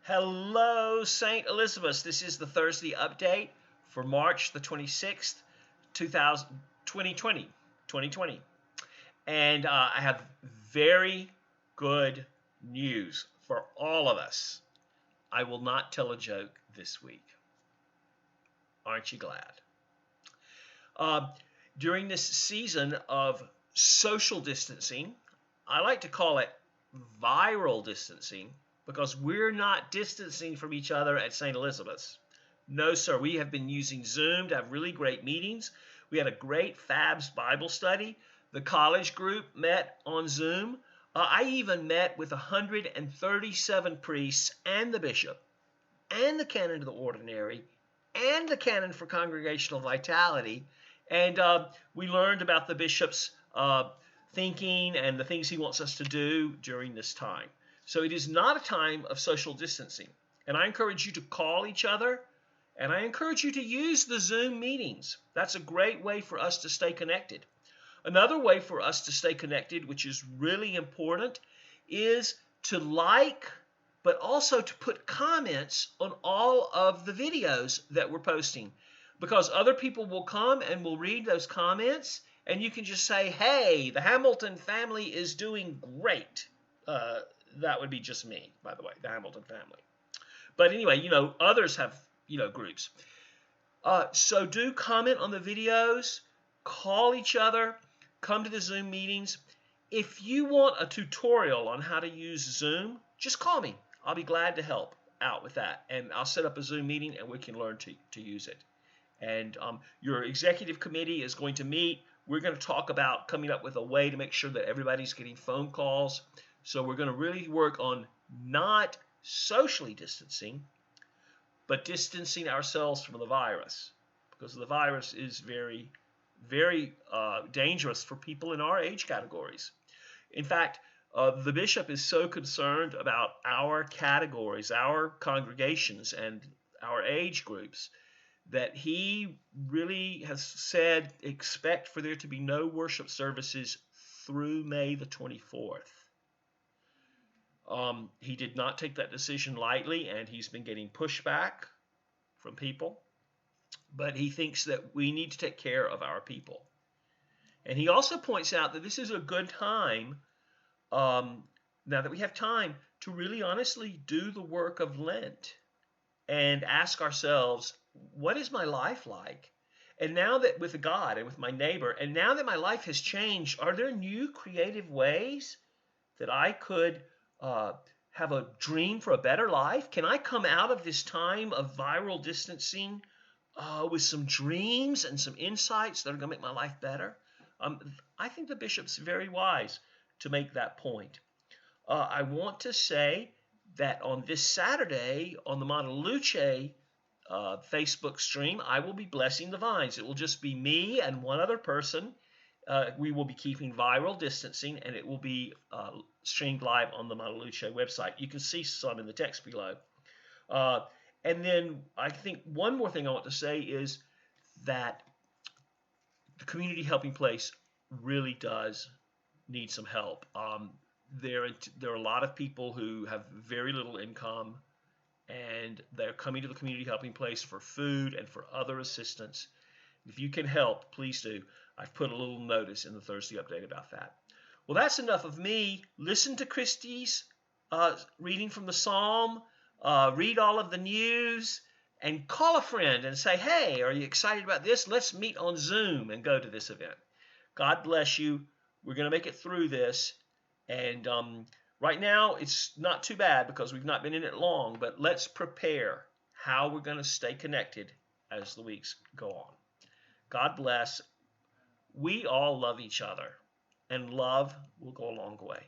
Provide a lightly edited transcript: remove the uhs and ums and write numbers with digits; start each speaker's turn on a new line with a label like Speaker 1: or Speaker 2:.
Speaker 1: Hello, St. Elizabeth. This is the Thursday update for March the 26th, 2020. And I have very good news for all of us. I will not tell a joke this week. Aren't you glad? During this season of social distancing, I like to call it viral distancing because we're not distancing from each other at St. Elizabeth's. No, sir. We have been using Zoom to have really great meetings. We had a great FABS Bible study. The college group met on Zoom. I even met with 137 priests and the bishop and the canon of the ordinary and the canon for congregational vitality. And we learned about the bishop's thinking and the things he wants us to do during this time. So it is not a time of social distancing. And I encourage you to call each other, and I encourage you to use the Zoom meetings. That's a great way for us to stay connected. Another way for us to stay connected, which is really important, is to like, but also to put comments on all of the videos that we're posting. Because other people will come and will read those comments, and you can just say, hey, the Hamilton family is doing great. That would be just me, by the way, the Hamilton family. But anyway, others have, groups. So do comment on the videos, call each other, come to the Zoom meetings. If you want a tutorial on how to use Zoom, just call me. I'll be glad to help out with that. And I'll set up a Zoom meeting and we can learn to use it. And your executive committee is going to meet. We're going to talk about coming up with a way to make sure that everybody's getting phone calls. So we're going to really work on not socially distancing, but distancing ourselves from the virus, because the virus is very, very dangerous for people in our age categories. In fact, the bishop is so concerned about our categories, our congregations, and our age groups that he really has said expect for there to be no worship services through May the 24th. He did not take that decision lightly, and he's been getting pushback from people. But he thinks that we need to take care of our people. And he also points out that this is a good time, now that we have time, to really honestly do the work of Lent and ask ourselves, what is my life like? And now that with God and with my neighbor, and now that my life has changed, are there new creative ways that I could have a dream for a better life? Can I come out of this time of viral distancing with some dreams and some insights that are going to make my life better? I think the bishop's very wise to make that point. I want to say that on this Saturday on the Monteluce Facebook stream, I will be blessing the vines. It will just be me and one other person. We will be keeping viral distancing, and it will be streamed live on the Monteluce website. You can see some in the text below. And then I think one more thing I want to say is that the Community Helping Place really does need some help. There are a lot of people who have very little income, and they're coming to the Community Helping Place for food and for other assistance. If you can help, please do. I've put a little notice in the Thursday update about that. Well, that's enough of me. Listen to Christy's reading from the Psalm, read all of the news, and call a friend and say, hey, are you excited about this? Let's meet on Zoom and go to this event. God bless you. We're going to make it through this. And right now, it's not too bad because we've not been in it long, but let's prepare how we're going to stay connected as the weeks go on. God bless. We all love each other, and love will go a long way.